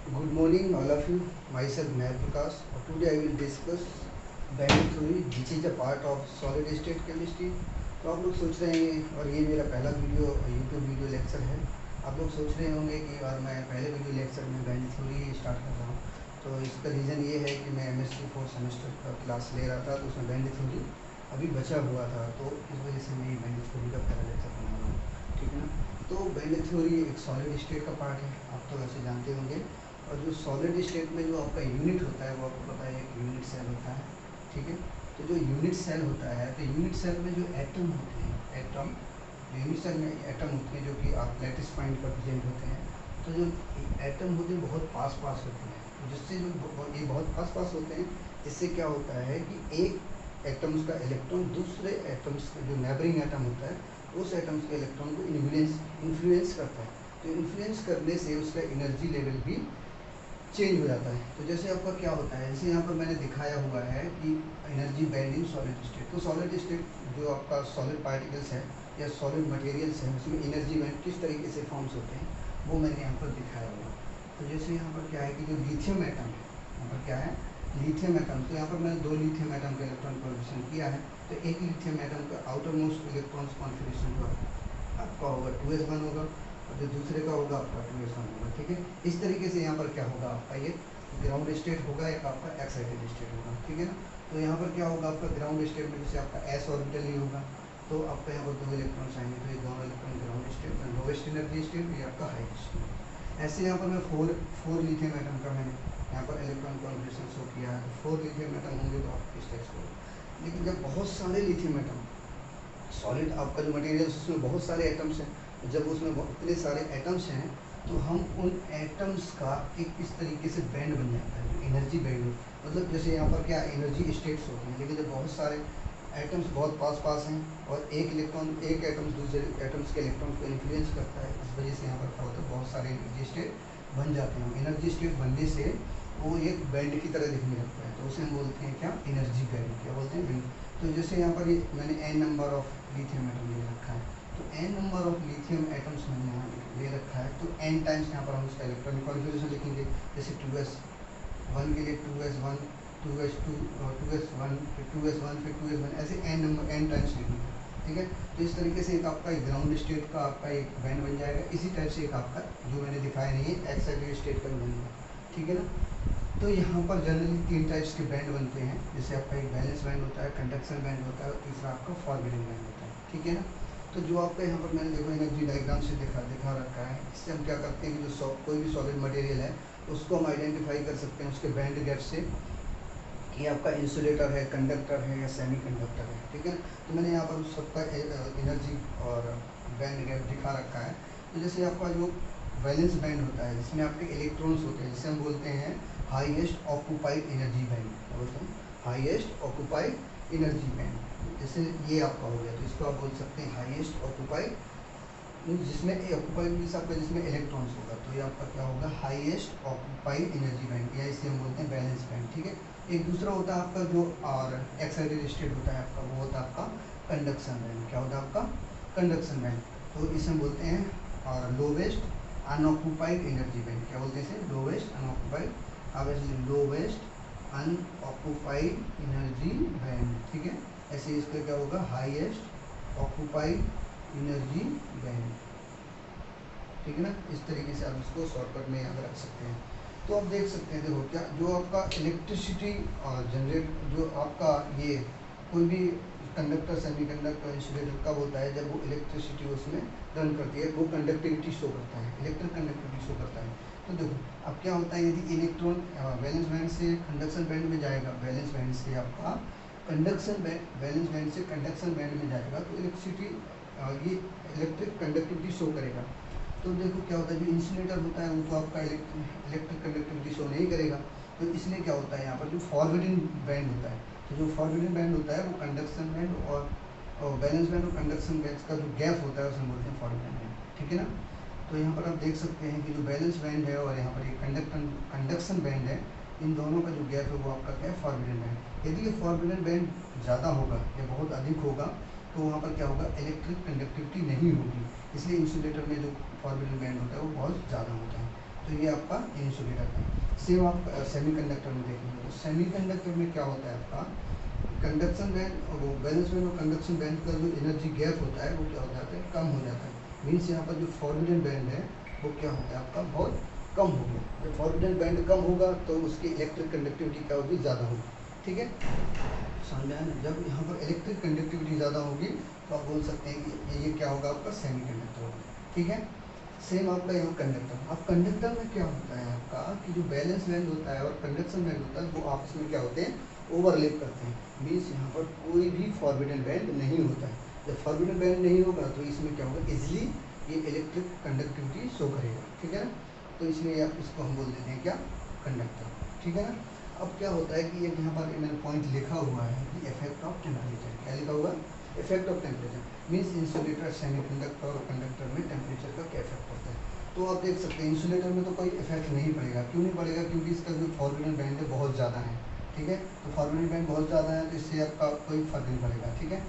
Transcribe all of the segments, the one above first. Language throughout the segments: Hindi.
Good morning, all of you. Myself Meher Prakash. Today I will discuss band theory which is a part of solid state chemistry. तो आप लोग सोच रहे हैं, और ये मेरा पहला वीडियो यूट्यूब वीडियो लेक्चर है। आप लोग सोच रहे होंगे कि यार मैं पहले वीडियो लेक्चर में बैंड थ्योरी स्टार्ट कर रहा हूँ। तो इसका रीज़न ये है कि मैं MSc 4th सेमेस्टर का क्लास ले रहा था, तो उसमें बैंड थ्योरी अभी बचा हुआ था, तो इस वजह से मैं ये बैंड थ्योरी का पहला लेक्चर बना रहा हूँ। ठीक है ना। तो बैंड थ्योरी एक सॉलिड स्टेट का पार्ट है, आप तो वैसे जानते होंगे। और जो सॉलिड स्टेट में जो आपका यूनिट होता है वो आपको पता है, एक यूनिट सेल होता है। ठीक है। तो जो यूनिट सेल होता है, तो यूनिट सेल में जो एटम होते हैं, एटम यूनिट सेल में एटम होते हैं जो कि आप लैटिस पॉइंट पर प्रेजेंट होते हैं। तो जो एटम होते हैं बहुत पास पास होते हैं, तो जिससे जो ये बहुत पास पास होते हैं, इससे क्या होता है कि एक एटम्स का इलेक्ट्रॉन दूसरे एटम्स का जो नेबरिंग एटम होता है उस एटम्स के इलेक्ट्रॉन को इन्फ्लुएंस करता है। तो इन्फ्लुएंस करने से उसका एनर्जी लेवल भी चेंज हो जाता है। तो जैसे आपका क्या होता है, जैसे यहाँ पर मैंने दिखाया हुआ है कि energy band in solid state. तो सॉलिड स्टेट जो आपका सॉलिड पार्टिकल्स है या सॉलिड मटेरियल्स है, उसमें एनर्जी बैंड किस तरीके से फॉर्म्स होते हैं वो मैंने यहाँ पर दिखाया हुआ। तो जैसे यहाँ पर क्या है कि जो लिथियम एटम है, यहाँ पर क्या है लिथियम एटम। तो यहाँ पर मैंने 2 लिथियम एटम का इलेक्ट्रॉन कॉन्फिगरेशन किया है। तो एक लिथियम एटम का आउटर मोस्ट इलेक्ट्रॉन कॉन्फिगरेशन जो आपका होगा 2s1 होगा, और जो दूसरे का होगा आपका 2s1 होगा। ठीक है। इस तरीके से यहाँ पर क्या होगा, आपका ये ग्राउंड स्टेट होगा, एक आपका एक्साइटेड स्टेट होगा। ठीक है ना। तो यहाँ पर क्या होगा, आपका ग्राउंड स्टेट में जैसे आपका s ऑर्बिटल नहीं होगा, तो आपका यहाँ पर 2 इलेक्ट्रॉन्स आएंगे, तो ये दोनों इलेक्ट्रॉन ग्राउंड स्टेट में लोवेस्ट एनर्जी स्टेट, ये आपका हाईएस्ट स्टेट। ऐसे यहाँ पर मैं फोर लिथियम एटम का मैंने यहाँ पर इलेक्ट्रॉन कॉन्फिगरेशन शो किया है। 4 लिथियम एटम होंगे तो आप इस टाइप से। लेकिन जब बहुत सारे लिथियम एटम, सॉलिड आपका जो मटेरियल उसमें बहुत सारे एटम्स हैं, जब उसमें इतने सारे एटम्स हैं तो हम उन एटम्स का एक इस तरीके से बैंड बन जाता है, जो एनर्जी बैंड। मतलब जैसे यहाँ पर क्या एनर्जी स्टेट्स होते हैं, लेकिन जब बहुत सारे एटम्स बहुत पास पास हैं और एक इलेक्ट्रॉन एक एटम्स दूसरे एटम्स के इलेक्ट्रॉन को इन्फ्लुएंस करता है, इस वजह से यहाँ पर क्या होता है बहुत सारे एनर्जी स्टेट बन जाते हैं। एनर्जी स्टेट बनने से वो एक बैंड की तरह दिखने लगता है, तो उसे हम बोलते हैं क्या, एनर्जी बैंड। क्या बोलते हैं, बैंड। तो जैसे यहाँ पर मैंने n number of lithium atom ले रखा है, तो n number of lithium atoms मैंने यहाँ ले रखा है, तो n टाइम्स यहाँ पर हम उसका इलेक्ट्रॉनिक कॉन्फिगरेशन लिखेंगे। जैसे 2s1 के लिए 2s1 2s2 2s1 फिर 2s1 फिर 2s1, ऐसे n नंबर n टाइम्स लिखेंगे। ठीक है। तो इस तरीके से एक आपका ग्राउंड स्टेट का आपका एक बैंड बन जाएगा। इसी टाइप से एक आपका जो मैंने दिखाया नहीं है एक्साइटेड स्टेट का भी बनेगा। ठीक है ना। तो यहाँ पर जनरली 3 टाइप्स के बैंड बनते हैं। जैसे आपका एक बैलेंस बैंड होता है, कंडक्शन बैंड होता है, और तीसरा आपका फॉरबिडन बैंड होता है। ठीक है ना। तो जो आपका यहाँ पर मैंने देखो एनर्जी डायग्राम से दिखा रखा है, इससे हम क्या करते हैं कि जो कोई भी सॉलिड मटेरियल है उसको हम आइडेंटिफाई कर सकते हैं उसके बैंड गैप से, कि आपका इंसुलेटर है, कंडक्टर है या सेमी कंडक्टर है। ठीक है। तो मैंने यहाँ पर सबका एनर्जी और बैंड गैप दिखा रखा है। तो जैसे आपका जो वैलेंस बैंड होता है, जिसमें आपके इलेक्ट्रॉन्स होते हैं, जिसे हम बोलते हैं हाईएस्ट ऑक्यूपाइड एनर्जी बैंड। क्या बोलते हैं, हाईएस्ट ऑक्यूपाइड एनर्जी बैंड। जैसे ये आपका हो गया, तो इसको आप बोल सकते हैं हाईएस्ट ऑक्यूपाइड, जिसमें ऑक्यूपाइड मीन्स आपका जिसमें इलेक्ट्रॉन्स होगा, तो ये आपका क्या होगा, हाईएस्ट ऑक्यूपाइड एनर्जी बैंड, या इसे हम बोलते हैं बैलेंस बैंड। ठीक है। एक दूसरा होता है आपका जो और एक्साइटेड स्टेट होता है आपका, वो होता है आपका कंडक्शन बैंड। क्या होता है आपका, कंडक्शन बैंड। तो इसे हम बोलते हैं और लोवेस्ट अनऑक्यूपाइड एनर्जी बैंड। क्या बोलते हैं इसे, lowest unoccupied, obviously lowest unoccupied energy band. ठीक है। ऐसे इसका क्या होगा, हाईएस्ट ऑक्यूपाइड एनर्जी बैंड। ठीक है ना। इस तरीके से आप इसको शॉर्टकट में याद रख सकते हैं। तो आप देख सकते हैं, देखो क्या जो आपका इलेक्ट्रिसिटी जनरेट, जो आपका ये कोई भी कंडक्टर, सेमी कंडक्टर, इंसुलेटर कब होता है, जब वो इलेक्ट्रिसिटी उसमें रन करती है, वो कंडक्टिविटी शो करता है, इलेक्ट्रिक कंडक्टिविटी शो करता है। तो देखो अब क्या होता है, यदि इलेक्ट्रॉन वैलेंस बैंड से कंडक्शन बैंड में जाएगा, वैलेंस बैंड से आपका कंडक्शन बैंड, वैलेंस बैंड से कंडक्शन बैंड में जाएगा, तो इलेक्ट्रिसिटी ये इलेक्ट्रिक कंडक्टिविटी शो करेगा। तो देखो क्या होता है, जो इंसुलेटर होता है वो तो आपका इलेक्ट्रिक कंडक्टिविटी शो नहीं करेगा। तो इसलिए क्या होता है, यहाँ पर जो फॉरवर्डिंग बैंड होता है, तो जो फॉरवर्डिंग बैंड होता है वो कंडक्शन बैंड और बैलेंस बैंड और कंडक्शन बैंड का जो गैप होता है उसे बोलते हैं फॉरवर्डिंग बैंड। ठीक है ना। तो यहाँ पर आप देख सकते हैं कि जो बैलेंस बैंड है और यहाँ पर एक कंडक्शन बैंड है, इन दोनों का जो गैप है वो आपका क्या है, फॉरवर्डिंग बैंड। यदि ये फॉरवर्डिंग बैंड ज़्यादा होगा या बहुत अधिक होगा, तो वहाँ पर क्या होगा, इलेक्ट्रिक कंडक्टिविटी नहीं होगी। इसलिए इंसुलेटर में जो फॉरवर्डिंग बैंड होता है वो बहुत ज़्यादा होता है। तो ये आपका इंसुलेटर है। सेम आप सेमीकंडक्टर में देखेंगे तो सेमीकंडक्टर में क्या होता है आपका कंडक्शन बैंड और वो बैलेंस बैंड और कंडक्शन बैंड का जो एनर्जी गैप होता है वो क्या हो जाता है, कम हो जाता है। मीन्स यहाँ पर जो फॉरबिडन बैंड है वो क्या होता है आपका बहुत कम हो गया। जब फॉरबिडन बैंड कम होगा तो उसकी इलेक्ट्रिक कंडक्टिविटी क्या होगी, ज़्यादा होगी। ठीक है, समझ में आया ना। जब यहाँ पर इलेक्ट्रिक कंडक्टिविटी ज़्यादा होगी तो आप बोल सकते हैं कि ये क्या होगा आपका सेमीकंडक्टर होगा। ठीक है, सेम आपका यहाँ कंडक्टर। अब कंडक्टर में क्या होता है आपका कि जो बैलेंस बैंड होता है और कंडक्शन बैंड होता है वो आपस में क्या होते हैं, ओवरलैप करते हैं। मीन्स यहाँ पर कोई भी फॉरबिडन बैंड नहीं होता है। जब फॉरबिडन बैंड नहीं होगा तो इसमें क्या होगा, इजिली ये इलेक्ट्रिक कंडक्टिविटी शो करेगा। ठीक है ना, तो इसलिए आप इसको हम बोल देते हैं क्या, कंडक्टर। ठीक है ना। अब क्या होता है कि एक यहाँ पर मैंने पॉइंट लिखा हुआ है कि इफेक्ट ऑफ टेम्परेचर। क्या लिखा हुआ, effect of temperature. Means insulator, semiconductor और कंडक्टर में टेम्परेचर का क्या इफेक्ट होता है। तो आप देख सकते हैं इंसुलेटर में तो कोई इफेक्ट नहीं पड़ेगा। क्यों नहीं पड़ेगा, क्योंकि इसका जो फॉरबिडन बैंड है बहुत ज़्यादा है। ठीक है, तो फॉरबिडन बैंड बहुत ज़्यादा है तो इससे आपका कोई फर्क नहीं पड़ेगा। ठीक है,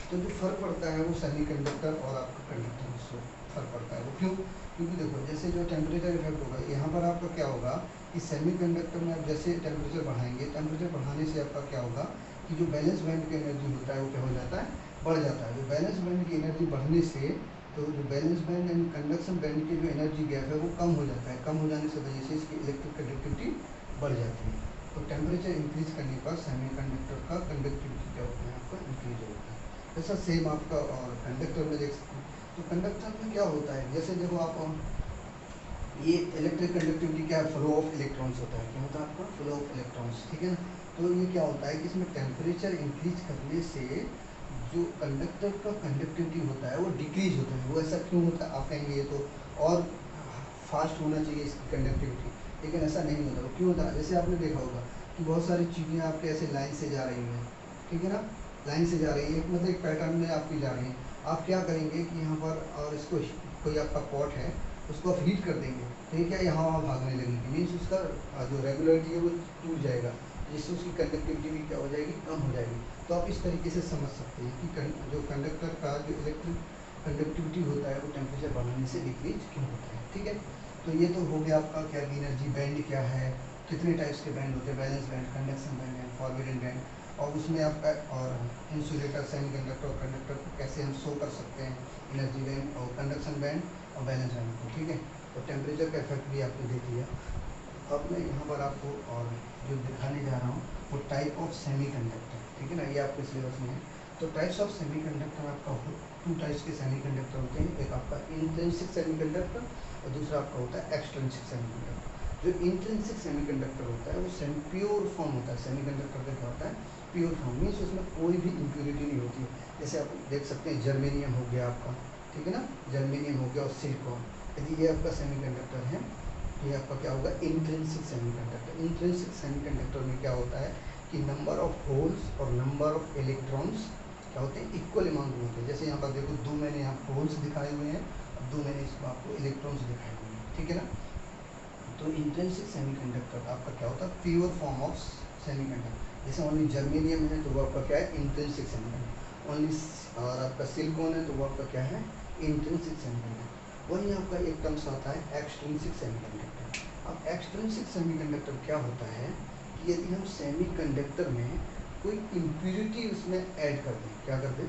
तो जो फर्क पड़ता है वो सेमीकंडक्टर और आपका कंडक्टर में से फर्क पड़ता है। वो क्यों, क्योंकि देखो जैसे जो टेम्परेचर इफेक्ट होगा यहाँ पर आपका क्या होगा कि सेमीकंडक्टर में आप जैसे टेम्परेचर बढ़ाएंगे, टेम्परेचर बढ़ाने से आपका क्या होगा कि जो बैलेंस बैंड की एनर्जी होता है वो क्या हो जाता है, बढ़ जाता है। जो बैलेंस बैंड की एनर्जी बढ़ने से तो जो balance band and conduction band की जो एनर्जी गैप है वो कम हो जाता है। कम हो जाने से वजह से इसकी इलेक्ट्रिक कंडक्टिविटी बढ़ जाती है। तो टेम्परेचर इंक्रीज करने पर सेमीकंडक्टर का कंडक्टिविटी क्या होता है आपका, इंक्रीज होता है। ऐसा सेम आपका और कंडक्टर में देख सकते हैं। तो कंडक्टर में क्या होता है, जैसे देखो आप ये इलेक्ट्रिक कंडक्टिविटी क्या है, फ्लो ऑफ इलेक्ट्रॉन्स होता है। क्या होता है आपका, फ्लो ऑफ इलेक्ट्रॉन्स। ठीक है ना, तो ये क्या होता है कि इसमें टेम्परेचर इंक्रीज करने से जो कंडक्टर का कंडक्टिविटी होता है वो डिक्रीज होता है। वो ऐसा क्यों होता है आप कहेंगे, ये तो और फास्ट होना चाहिए इसकी कंडक्टिविटी, लेकिन ऐसा नहीं होता। वो क्यों होता है, जैसे आपने देखा होगा कि बहुत सारी चीज़ें आपके ऐसे लाइन से जा रही हैं। ठीक है ना, लाइन से जा रही है, मतलब एक पैटर्न में आपकी जा रही हैं। आप क्या करेंगे कि यहाँ पर और इसको कोई आपका पॉट है उसको आप हीट कर देंगे तो ये क्या यहाँ वहाँ भागने लगेगी। मीन्स उसका जो रेगुलरिटी है वो टूट जाएगा, जिससे उसकी कंडक्टिविटी भी क्या हो जाएगी, कम हो जाएगी। तो आप इस तरीके से समझ सकते हैं कि जो कंडक्टर का जो इलेक्ट्रिक कंडक्टिविटी होता है वो टेम्परेचर बढ़ाने से डिक्रीज क्यों होता है। ठीक है, तो ये तो हो गया आपका क्या, एनर्जी बैंड क्या है, कितने टाइप्स के बैंड होते हैं, balance band, conduction band and forbidden band, और उसमें आपका और इंसुलेटर, सेमीकंडक्टर और कंडक्टर को कैसे हम शो कर सकते हैं, एनर्जी बैंड और कंडक्शन बैंड और बैलेंस बैंड को। ठीक है, तो टेम्परेचर का इफेक्ट भी आपने देख लिया। अब मैं यहाँ पर आपको और जो दिखाने जा रहा हूँ वो टाइप ऑफ सेमीकंडक्टर। ठीक है ना, ये आपके सिलेबस में है। तो टाइप्स ऑफ सेमीकंडक्टर आपका 2 टाइप्स के सेमीकंडक्टर होते हैं। एक आपका इंट्रिंसिक सेमीकंडक्टर और दूसरा आपका होता है एक्सट्रिंसिक सेमीकंडक्टर। जो इंट्रिंसिक सेमीकंडक्टर होता है वो प्योर फॉर्म होता है। सेमीकंडक्टर का क्या होता है, प्योर फॉर्म। मीन्स उसमें कोई भी इम्प्योरिटी नहीं होती है। जैसे आप देख सकते हैं जर्मेनियम हो गया आपका, ठीक है ना, जर्मेनियम हो गया और सिलिकॉन, यदि ये आपका सेमीकंडक्टर है तो ये आपका क्या होगा, इंट्रिंसिक सेमीकंडक्टर। इंट्रिंसिक सेमीकंडक्टर में क्या होता है कि नंबर ऑफ होल्स और नंबर ऑफ इलेक्ट्रॉन्स क्या होते हैं, इक्वल अमाउंट में होते हैं। जैसे यहाँ पर देखो 2 मैंने यहाँ होल्स दिखाए हुए हैं, 2 मैंने इसको आपको इलेक्ट्रॉन्स दिखाए हुए हैं। ठीक है ना, तो इंट्रिंसिक सेमीकंडक्टर आपका क्या होता है, प्योर फॉर्म ऑफ सेमीकंडक्टर। जैसे ओनली जर्मेनियम है तो वो आपका क्या है, इंट्रिंसिक सेमीकंडक्टर। ओनली और आपका सिलिकॉन है तो वो आपका क्या है, इंट्रिंसिक सेमीकंडक्टर। वही आपका एक टर्म्स आता है एक्सट्रिंसिक सेमीकंडक्टर। अब एक्सट्रिंसिक सेमीकंडक्टर क्या होता है कि यदि हम सेमीकंडक्टर में कोई इम्प्यूरिटी उसमें ऐड कर दें, क्या कर दें,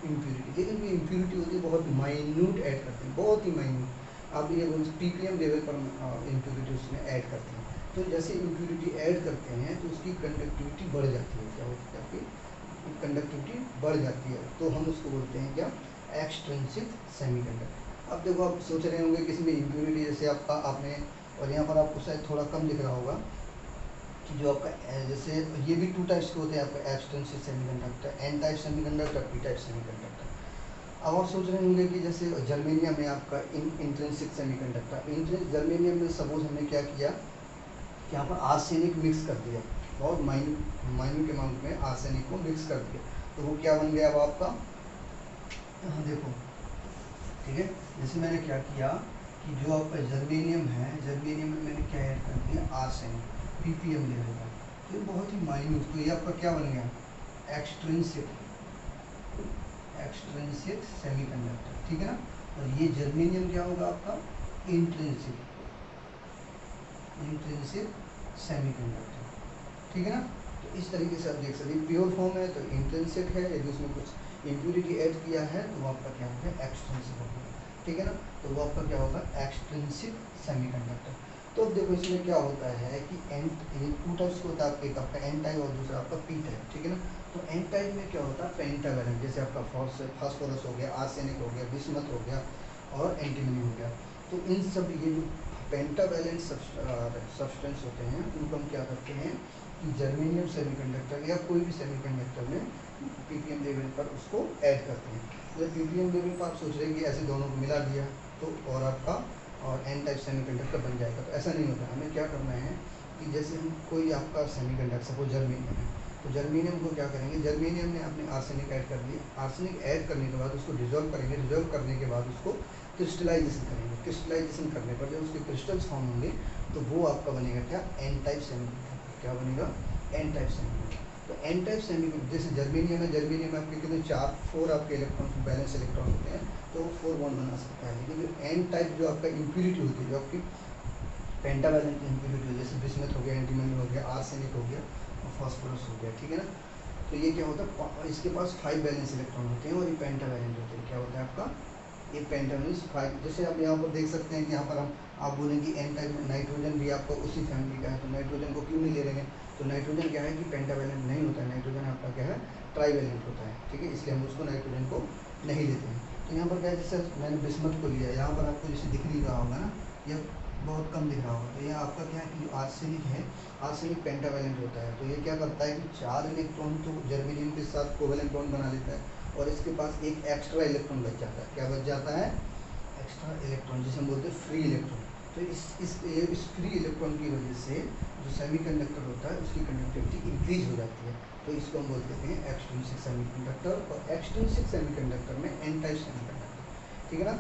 इम्प्यूरिटी, लेकिन ये इम्प्यूरिटी होती है बहुत माइन्यूट ऐड करते हैं, बहुत ही माइन्यूट। आप ये ppm लेवल पर इम्प्यूरिटी उसमें ऐड करते हैं। तो जैसे इम्प्यूरिटी ऐड करते हैं तो उसकी कंडक्टिविटी बढ़ जाती है। क्या होती है, आपकी कंडक्टिविटी बढ़ जाती है, तो हम उसको बोलते हैं क्या, एक्सट्रिंसिक सेमीकंडक्टर। अब देखो आप सोच रहे होंगे कि इसमें इम्प्यूरिटी जैसे आपने, और यहाँ पर आपको शायद थोड़ा कम दिख रहा होगा कि जो आपका जैसे ये भी 2 टाइप्स के होते हैं आपका extrinsic semiconductor, N type semiconductor, P type semiconductor. अब आप सोच रहे होंगे कि जैसे जर्मेनियम में आपका इंट्रिंसिक सेमीकंडक्टर, जर्मेनियम में सपोज हमने क्या किया कि यहाँ पर आर्सेनिक मिक्स कर दिया, बहुत माइन्यूट अमाउंट में आर्सेनिक को मिक्स कर दिया, तो वो क्या बन गया अब आपका, यहाँ देखो, ठीक है, जैसे मैंने क्या किया कि जो आपका जर्मेनियम है, जर्मेनियम में मैंने क्या ऐड कर दिया, आर्सेनिक ppm लेवल का, तो बहुत ही माइन्यूट, तो ये आपका क्या बन गया, एक्सट्रिंसिक सेमीकंडक्टर। ठीक है ना, और ये जर्मेनियम क्या होगा आपका, इंट्रिंसिक इंट्रिंसिक सेमीकंडक्टर, ठीक है ना। तो इस तरीके से आप देख सकते हैं, प्योर फॉर्म है तो इंट्रिंसिक है, यदि उसमें कुछ इम्प्यूरिटी ऐड किया है तो वो आपका क्या होगा, एक्सट्रिंसिक होगा, ठीक है ना। तो वो आपका क्या होगा, एक्सट्रिंसिक सेमीकंडक्टर। तो अब देखो इसमें क्या होता है कि एन, टू टाइप्स होता है, एक आपका एन टाइप और दूसरा आपका पी टाइप, ठीक है ना। तो एन टाइप में क्या होता है, पेंटावैलेंट, जैसे आपका फास्फोरस हो गया, आर्सेनिक हो गया, बिस्मथ हो गया और एंटीमनी हो गया। तो इन सब ये जो पेंटावैलेंट सब्सटेंस होते हैं उनको हम क्या करते हैं कि जर्मेनियम सेमीकंडक्टर या कोई भी सेमीकंडक्टर में पीपीएम लेवल पर उसको ऐड करते हैं। तो पीपीएम लेवल पर आप सोच रहे हैं कि ऐसे दोनों को मिला दिया तो और आपका और एन टाइप सेमीकंडक्टर बन जाएगा, तो ऐसा नहीं होता। हमें क्या करना है कि जैसे हम कोई आपका सेमीकंडक्टर सपोज जर्मेनियम है, तो जर्मेनियम को क्या करेंगे, जर्मेनियम में आपने आर्सेनिक ऐड कर दिया, आर्सेनिक ऐड करने के बाद उसको डिजोल्व करेंगे, डिजोल्व करने के बाद उसको क्रिस्टलाइजेशन करेंगे, क्रिस्टलाइजेशन करने पर जब उसके क्रिस्टल्स फॉर्म होंगे तो वो आपका बनेगा क्या, एन टाइप सेमीकंडक्टर। क्या बनेगा, एन टाइप सेमीकंडक्टर। तो एन टाइप सेमीकंडक्टर जैसे जर्मेनियम है, जर्मेनियम में आपके कितने 4 आपके इलेक्ट्रॉन बैलेंस इलेक्ट्रॉन होते हैं, तो वो 4 बॉन्ड बना सकता है। लेकिन जो एन टाइप जो आपका इम्प्यूरिटी होती है, जो आपकी पेंटावैलेंट इम्प्यूरिटी हो, जैसे बिस्मथ हो गया, एंटीमनी हो गया, आर्सेनिक हो गया और फास्फोरस हो गया, ठीक है ना। तो ये क्या होता है, इसके पास 5 बैलेंस इलेक्ट्रॉन होते हैं और ये पेंटावैलेंट होते हैं। क्या होता है आपका, ये पेंटावैलेंस 5। जैसे आप यहाँ पर देख सकते हैं कि यहाँ पर हम आप बोलेंगे एन टाइप में नाइट्रोजन भी आपका उसी फैमिली का है, तो नाइट्रोजन को क्यों नहीं ले रहे हैं, तो नाइट्रोजन क्या है कि पेंटावैलेंट नहीं होता है, नाइट्रोजन आपका क्या है, ट्राईवैलेंट होता है, ठीक है, इसलिए हम उसको नाइट्रोजन को नहीं लेते हैं। तो यहाँ पर क्या है, जैसे मैंने बिस्मथ को लिया, यहाँ पर आपको जैसे दिख नहीं रहा होगा ना, ये बहुत कम दिख रहा होगा, तो ये आपका क्या है कि जो आर्सेनिक है, आर्सेनिक पेंटावैलेंट होता है। तो ये क्या करता है कि 4 इलेक्ट्रॉन तो जर्मेनियम के साथ कोवैलेंट बॉन्ड बना लेता है और इसके पास एक एक्स्ट्रा इलेक्ट्रॉन बच जाता है। क्या बच जाता है, एक्स्ट्रा इलेक्ट्रॉन, जिसे हम बोलते हैं फ्री इलेक्ट्रॉन। तो इस फ्री इलेक्ट्रॉन की वजह से जो सेमीकंडक्टर होता है उसकी कंडक्टिविटी इंक्रीज हो जाती है, तो इसको हम बोलते हैं एक्सट्रिंसिक सेमीकंडक्टर। और एक्सट्रिंसिक सेमीकंडक्टर में एन टाइप सेमीकंडक्टर, ठीक है ना।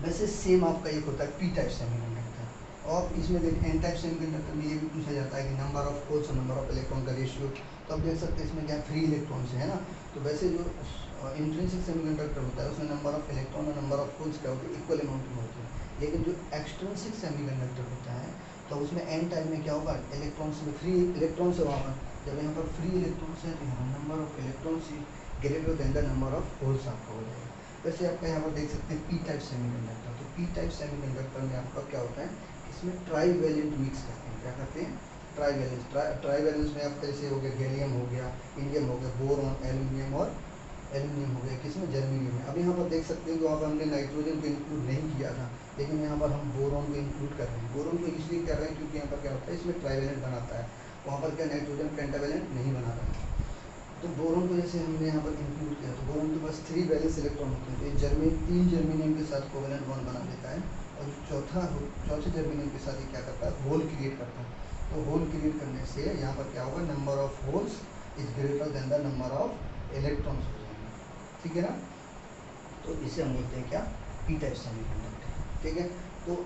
वैसे सेम आपका एक होता है पी टाइप सेमीकंडक्टर। और इसमें देख एन टाइप सेमीकंडक्टर में ये भी पूछा जाता है कि नंबर ऑफ होल्स और नंबर ऑफ इलेक्ट्रॉन का रेशियो। तो आप देख सकते हैं इसमें क्या फ्री इलेक्ट्रॉन्स है ना। तो वैसे जो इंट्रिंसिक सेमीकंडक्टर होता है उसमें नंबर ऑफ इलेक्ट्रॉन और नंबर ऑफ होल्स क्या होते हैं, इक्वल अमाउंट में होते हैं। लेकिन जो एक्सट्रिंसिक सेमीकंडक्टर होता है तो उसमें एन टाइप में क्या होगा, इलेक्ट्रॉन्स में फ्री इलेक्ट्रॉन्स है वहाँ पर, जब यहाँ पर फ्री इलेक्ट्रॉन्स है तो यहाँ number of electrons greater than the number of holes आपका हो जाएगा। वैसे आपका यहाँ पर देख सकते हैं पी टाइप सेमीकंडक्टर। तो पी टाइप सेमीकंडक्टर में आपका क्या होता है, इसमें ट्राईवैलेंट मिक्स करते हैं। क्या करते हैं, ट्राईवैलेंस। ट्राईवैलेंस में आपका जैसे हो गया गैलियम हो गया, इंडियम हो गया, बोरॉन, एल्यूमिनियम और एल्यूमिनियम हो गया, किसमें, जर्मेनियम में। अब यहाँ पर देख सकते हैं, तो वहाँ पर हमने नाइट्रोजन को इंक्लूड नहीं किया था, लेकिन यहाँ पर हम बोरॉन को इंक्लूड कर रहे हैं। बोरॉन को इसलिए कर रहे हैं क्योंकि यहाँ पर क्या होता है, इसमें ट्राईवैलेंट बनाता है, वहाँ पर क्या नाइट्रोजन पेंटावैलेंट नहीं बना रहा है। तो बोरॉन को जैसे हमने यहाँ पर इंक्लूड किया, तो बोरॉन के पास 3 बैलेंस इलेक्ट्रॉन होते हैं, तो ये 3 जर्मेनियम के साथ कोवैलेंट बॉन्ड बना देता है और चौथे जर्मेनियम के साथ ये क्या करता है, होल क्रिएट करता है। तो होल क्रिएट करने से यहाँ पर क्या होगा, number of holes is greater than the number of electrons हो जाएंगे, ठीक है ना। तो इसे हम बोलते हैं क्या, पी टाइप सेमीकंडक्टर, ठीक है। तो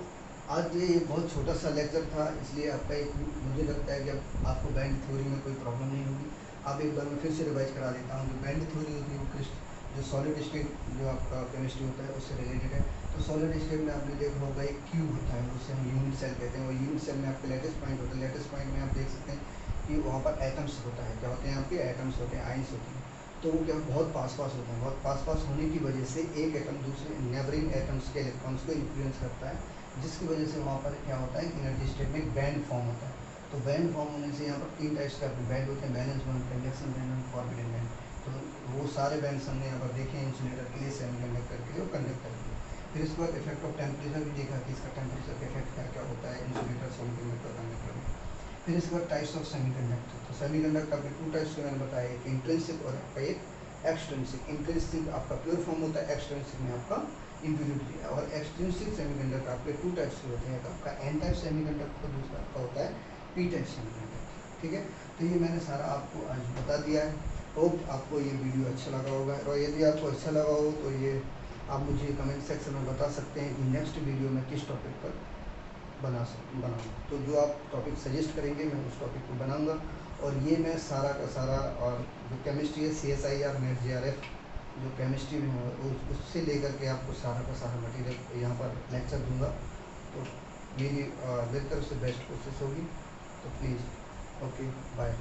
आज ये बहुत छोटा सा लेक्चर था, इसलिए आपका एक, मुझे लगता है कि अब आपको बैंड थ्योरी में कोई प्रॉब्लम नहीं होगी। अब एक बार मैं फिर से रिवाइज करा देता हूँ। जो बैंड थ्योरी होती है वो जो सॉलिड स्टेट जो आपका केमिस्ट्री होता है उससे रिलेटेड है। तो सॉलिड स्टेट में आपने देखा होगा एक क्यूब होता है, उससे हम यूनिट सेल कहते हैं। और यूनिट सेल में आपके लेटेस्ट पॉइंट होता है, लेटेस्ट पॉइंट में आप देख सकते हैं कि वहाँ पर एटम्स होता है। क्या होते हैं आपके, एटम्स होते हैं, आइंस होते हैं। तो वो क्या बहुत पास होते हैं, बहुत पास होने की वजह से एक एटम दूसरे नेबरिंग एटम्स के इलेक्ट्रॉन्स को इन्फ्लुएंस करता है, जिसकी वजह से वहाँ पर क्या होता है, एनर्जी स्टेट में एक बैंड फॉर्म होता है। तो बैंड फॉर्म होने से यहाँ पर 3 टाइप्स का बैंड होते हैं, बैलेंस बैंड, कंडक्शन बैंड और फॉरबिडन बैंड। तो वो सारे बैंड्स हमने यहाँ पर देखे हैं, इंसुलेटर के लिए, सेमीकंडक्टर के लिए और कंडक्टर के लिए। फिर इसके बाद इफेक्ट ऑफ टेम्परेचर भी देखा कि इसका टेम्परेचर का इफेक्ट क्या क्या होता है इंसुलेटर, सेमीकंडक्टर, कंडक्टर में। फिर इसके बाद टाइप्स ऑफ सेमीकंडक्टर। तो सेमीकंडक्टर के 2 टाइप्स के मैंने बताया, एक इंट्रिंसिक और आपका एक एक्सट्रिंसिक। इंट्रिंसिक आपका प्योर फॉर्म होता है, एक्सट्रिंसिक में आपका इम्प्यूरिटी। और एक्सट्रिंसिक सेमीकंडक्टर आपके 2 टाइप्स के होते हैं, एक आपका एन टाइप सेमीकंडक्टर, दूसरा आपका होता है पी टाइप सेमीकंडक्टर, ठीक है। तो ये मैंने सारा आपको आज बता दिया है। होप आपको ये वीडियो अच्छा लगा होगा, और यदि आपको अच्छा लगा हो तो ये आप मुझे कमेंट सेक्शन में बता सकते हैं कि नेक्स्ट वीडियो में किस टॉपिक पर बनाऊँ। तो जो आप टॉपिक सजेस्ट करेंगे मैं उस टॉपिक को बनाऊँगा। और ये मैं सारा का सारा, और जो केमिस्ट्री है CSIR, नेट JRF जो केमिस्ट्री में है उससे लेकर के आपको सारा का सारा मटेरियल यहाँ पर लेक्चर दूंगा। तो मेरी तरफ से बेस्ट कोशिश होगी। तो प्लीज़, ओके, बाय।